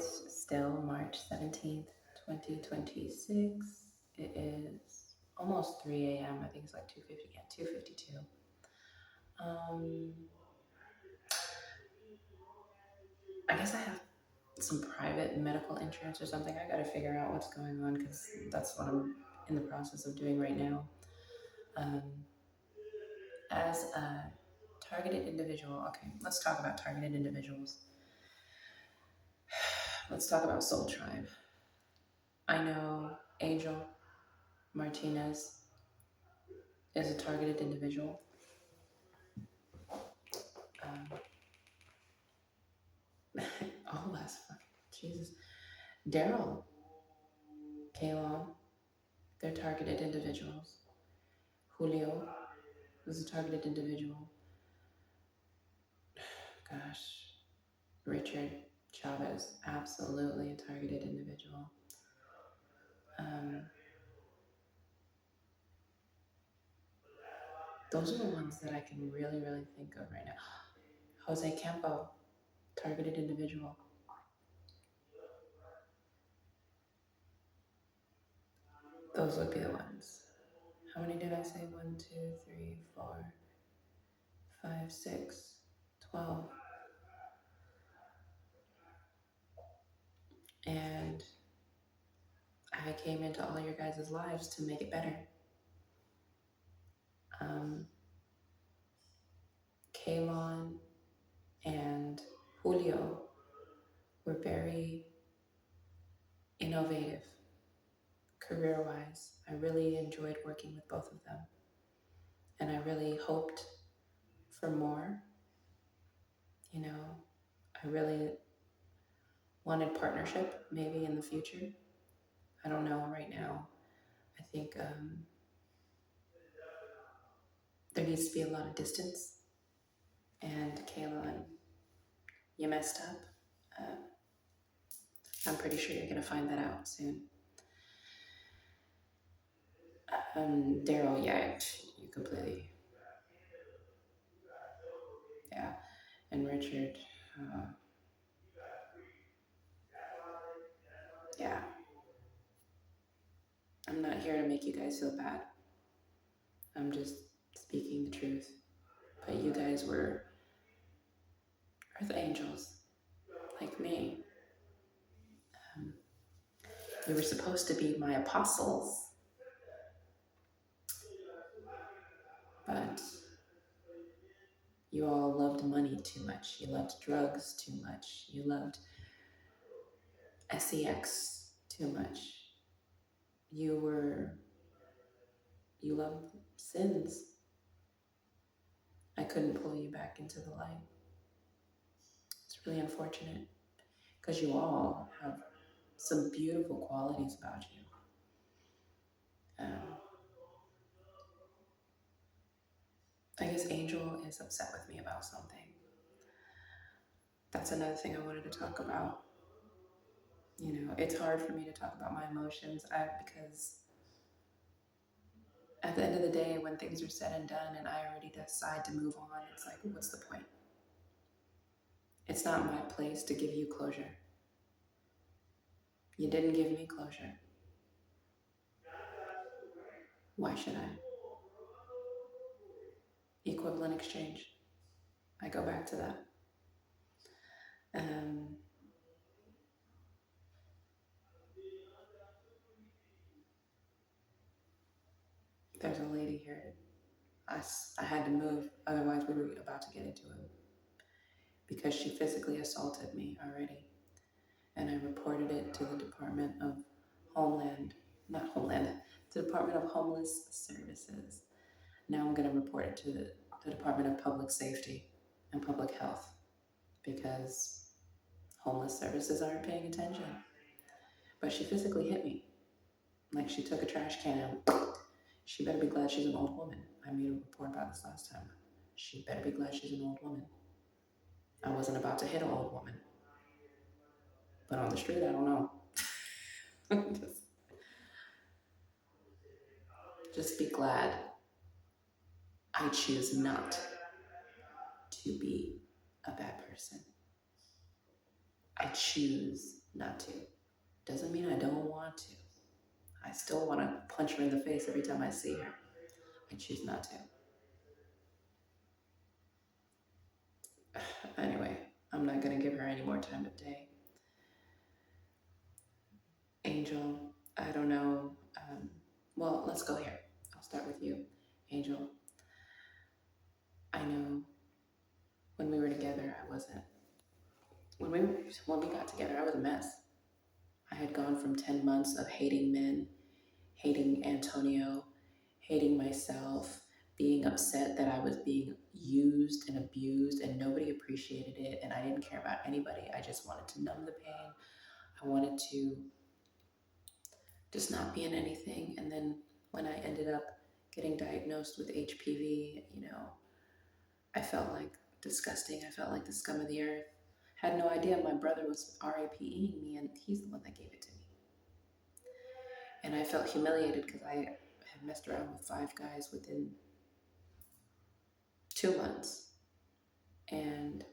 It's still March 17th, 2026. It is almost 3 a.m. I think it's like 2:50, yeah, 2:52. Um, I guess I have some private medical insurance or something. I gotta figure out what's going on because that's what I'm in the process of doing right now. Um, as a targeted individual, okay, let's talk about targeted individuals. Let's talk about Soul Tribe. I know Angel Martinez is a targeted individual. Um, oh, that's fucking Jesus. Daryl, Kalon, they're targeted individuals. Julio was a targeted individual. Gosh, Richard Chavez, absolutely a targeted individual. Those are the ones that I can really think of right now. Jose Campo, targeted individual. Those would be the ones. How many did I say? 1, 2, 3, 4, 5, 6, 12. And I came into all your guys' lives to make it better. Kalon and Julio were very innovative career-wise. I really enjoyed working with both of them. And I really hoped for more. You know, I really wanted partnership maybe in the future. I don't know right now. I think there needs to be a lot of distance. And Kalon, you messed up. I'm pretty sure you're going to find that out soon. Daryl, yeah, you completely, yeah. And Richard, yeah. I'm not here to make you guys feel bad. I'm just speaking the truth. But you guys were earth angels, like me. You were supposed to be my apostles. But you all loved money too much. You loved drugs too much. You loved sex too much. You loved sins. I couldn't pull you back into the light. It's really unfortunate because you all have some beautiful qualities about you. I guess Angel is upset with me about something. That's another thing I wanted to talk about. You know, it's hard for me to talk about my emotions because at the end of the day, when things are said and done and I already decide to move on, it's like, what's the point? It's not my place to give you closure. You didn't give me closure. Why should I? Equivalent exchange. I go back to that. There's a lady here. I had to move, otherwise we were about to get into it. Because she physically assaulted me already. And I reported it to the Department of the Department of Homeless Services. Now I'm going to report it to the Department of Public Safety and Public Health because homeless services aren't paying attention. But she physically hit me. Like she took a trash can and she better be glad she's an old woman. I made a report about this last time. She better be glad she's an old woman. I wasn't about to hit an old woman. But on the street, I don't know. Just be glad I choose not to be a bad person. I choose not to. Doesn't mean I don't want to. I still want to punch her in the face every time I see her. I choose not to. Anyway, I'm not going to give her any more time of day. Angel, I don't know. Well, let's go here. I'll start with you. Angel, I know when we were together, I wasn't. When we got together, I was a mess. I had gone from 10 months of hating men, hating Antonio, hating myself, being upset that I was being used and abused and nobody appreciated it and I didn't care about anybody. I just wanted to numb the pain. I wanted to just not be in anything. And then when I ended up getting diagnosed with HPV, I felt like disgusting. I felt like the scum of the earth. Had no idea my brother was RIPEing me and he's the one that gave it to me. And I felt humiliated because I had messed around with 5 guys within 2 months. And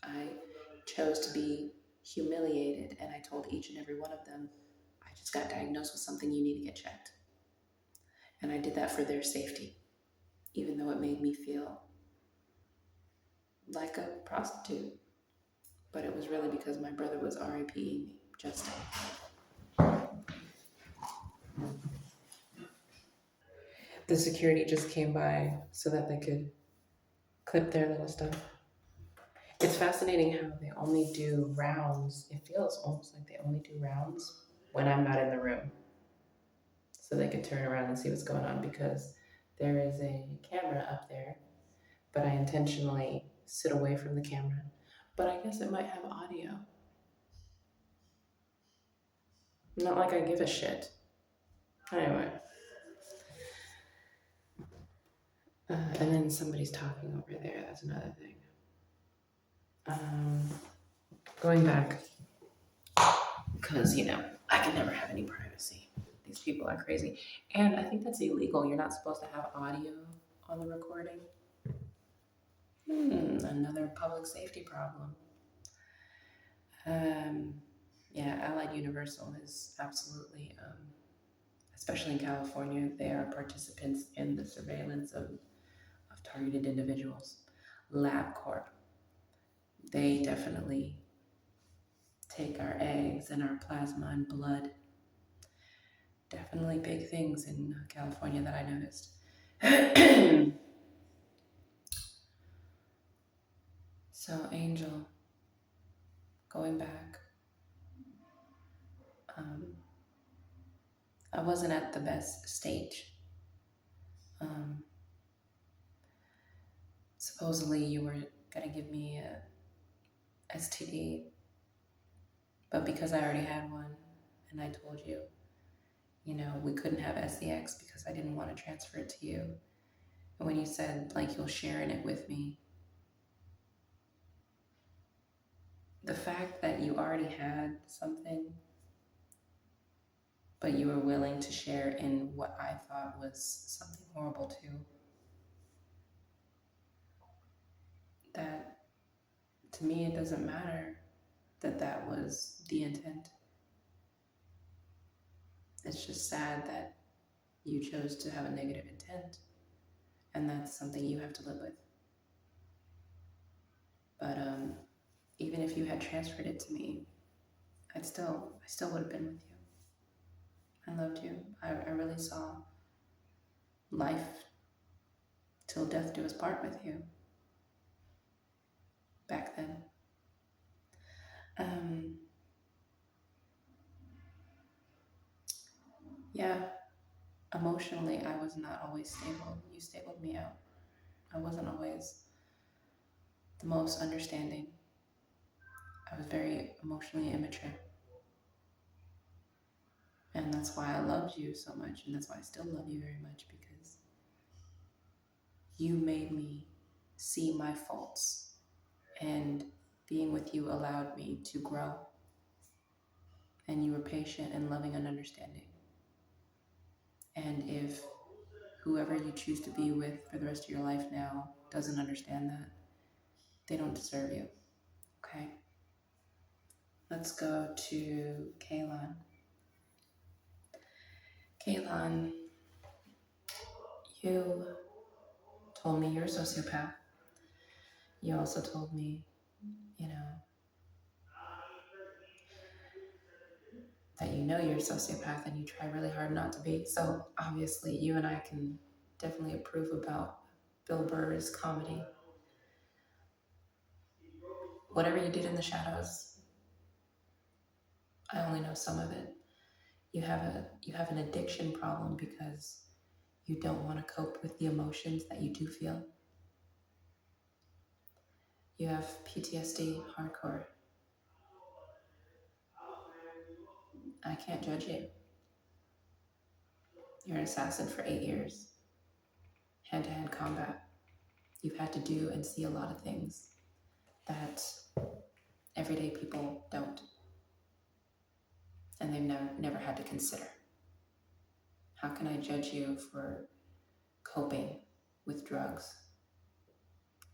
I chose to be humiliated, and I told each and every one of them, I just got diagnosed with something, you need to get checked. And I did that for their safety, even though it made me feel like a prostitute. But it was really because my brother was RIPing me, Justin. The security just came by so that they could clip their little stuff. It's fascinating how they only do rounds. It feels almost like they only do rounds when I'm not in the room. So they can turn around and see what's going on because there is a camera up there, but I intentionally sit away from the camera. But I guess it might have audio. Not like I give a shit. Anyway. And then somebody's talking over there. That's another thing. Going back, because, I can never have any privacy. These people are crazy. And I think that's illegal. You're not supposed to have audio on the recording. Another public safety problem. Allied Universal is absolutely, especially in California, they are participants in the surveillance of targeted individuals. LabCorp, they definitely take our eggs and our plasma and blood. Definitely big things in California that I noticed. So, Angel, going back, I wasn't at the best stage. Supposedly you were gonna give me a STD, but because I already had one, and I told you, we couldn't have SEX because I didn't want to transfer it to you. And when you said, like, you'll share in it with me, the fact that you already had something, but you were willing to share in what I thought was something horrible too, that to me, it doesn't matter that that was the intent. It's just sad that you chose to have a negative intent, and that's something you have to live with. But even if you had transferred it to me, I still would have been with you. I loved you. I really saw life till death do us part with you back then. Emotionally, I was not always stable. You stabled me out. I wasn't always the most understanding. I was very emotionally immature. And that's why I loved you so much, and that's why I still love you very much, because you made me see my faults, and being with you allowed me to grow. And you were patient and loving and understanding. And if whoever you choose to be with for the rest of your life now doesn't understand that, they don't deserve you, okay? Let's go to Kaylon. Kaylon, you told me you're a sociopath. You also told me, that you know you're a sociopath and you try really hard not to be. So obviously, you and I can definitely approve about Bill Burr's comedy. Whatever you did in the shadows, I only know some of it. You have an addiction problem because you don't want to cope with the emotions that you do feel. You have PTSD hardcore. I can't judge you. You're an assassin for 8 years. Hand-to-hand combat. You've had to do and see a lot of things that everyday people don't. And they've never had to consider. How can I judge you for coping with drugs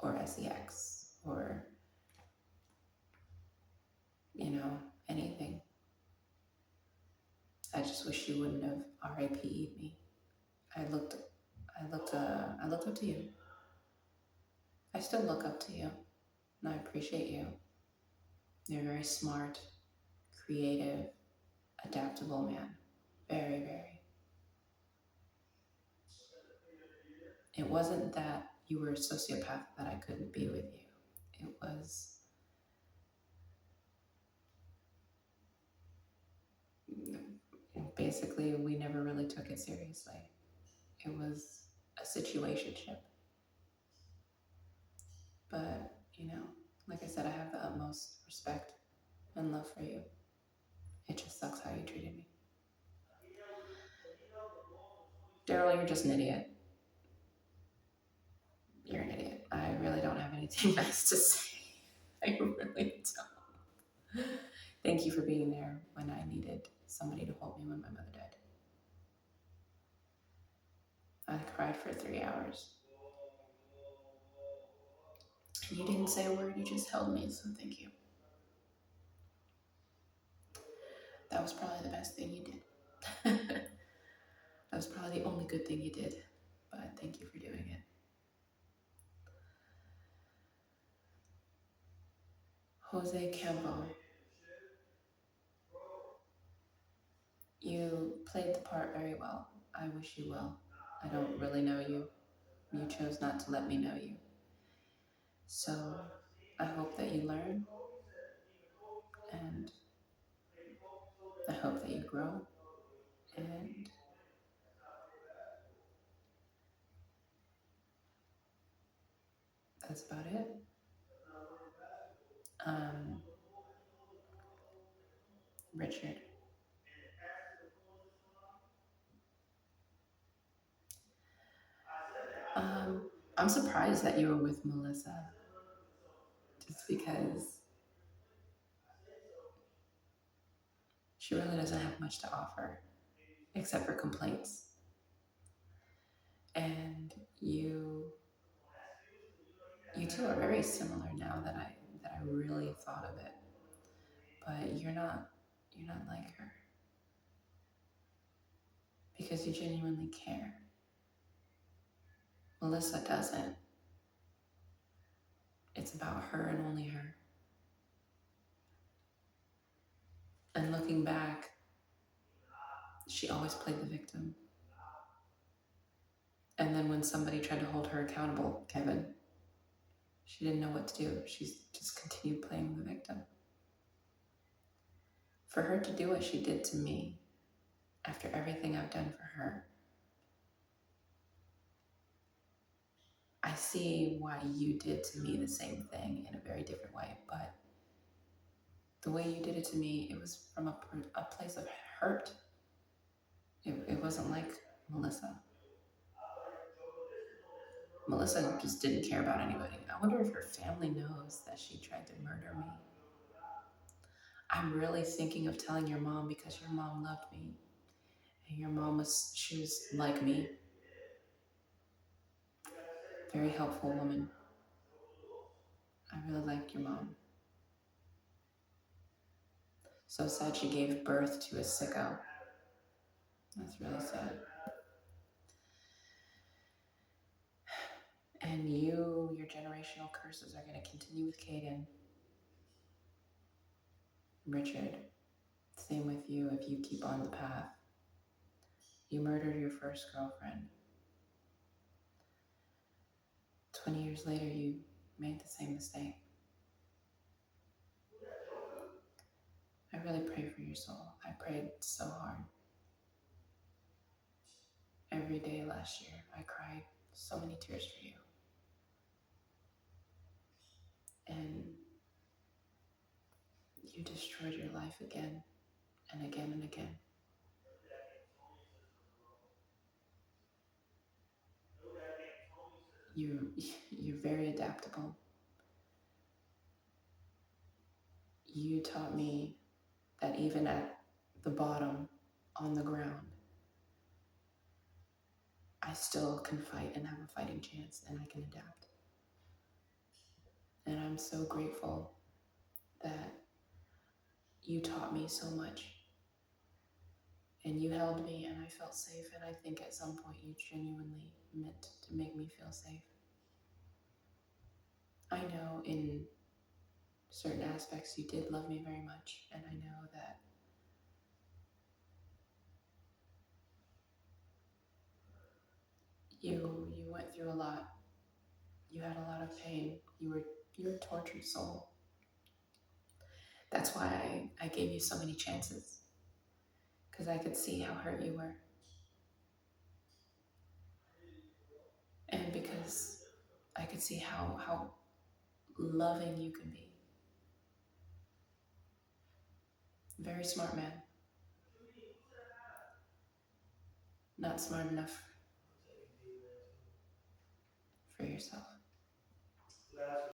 or sex or, anything? I just wish you wouldn't have RIP'd me. I looked up to you. I still look up to you, and I appreciate you. You're a very smart, creative, adaptable man. Very, very. It wasn't that you were a sociopath that I couldn't be with you. It was basically we never really took it seriously. It was a situationship. But, like I said, I have the utmost respect and love for you. It just sucks how you treated me. Daryl, you're just an idiot. You're an idiot. I really don't have anything nice to say. I really don't. Thank you for being there when I needed somebody to hold me when my mother died. I cried for 3 hours. You didn't say a word, you just held me, so thank you. That was probably the best thing you did. That was probably the only good thing you did, but thank you for doing it. Jose Campo, you played the part very well. I wish you well. I don't really know you. You chose not to let me know you. So I hope that you learn, and I hope that you grow, and that's about it. Richard. I'm surprised that you were with Melissa, just because she really doesn't have much to offer except for complaints. And you two are very similar now that I really thought of it. But you're not like her, because you genuinely care. Melissa doesn't. It's about her and only her. And looking back, she always played the victim. And then when somebody tried to hold her accountable, Kevin, she didn't know what to do. She just continued playing the victim. For her to do what she did to me, after everything I've done for her, I see why you did to me the same thing in a very different way. But the way you did it to me, it was from a place of hurt. It wasn't like Melissa. Melissa just didn't care about anybody. I wonder if her family knows that she tried to murder me. I'm really thinking of telling your mom, because your mom loved me. And your mom she was like me. Very helpful woman. I really like your mom. So sad she gave birth to a sicko. That's really sad. And your generational curses are going to continue with Caden. Richard, same with you if you keep on the path. You murdered your first girlfriend. 20 years later, you made the same mistake. I really pray for your soul. I prayed so hard. Every day last year, I cried so many tears for you. And you destroyed your life again and again and again. You're very adaptable. You taught me that even at the bottom, on the ground, I still can fight and have a fighting chance, and I can adapt. And I'm so grateful that you taught me so much. And you held me and I felt safe, and I think at some point you genuinely meant to make me feel safe. I know in certain aspects you did love me very much, and I know that you went through a lot. You had a lot of pain. You're a tortured soul. That's why I gave you so many chances, because I could see how hurt you were. And because I could see how loving you can be. Very smart man. Not smart enough for yourself.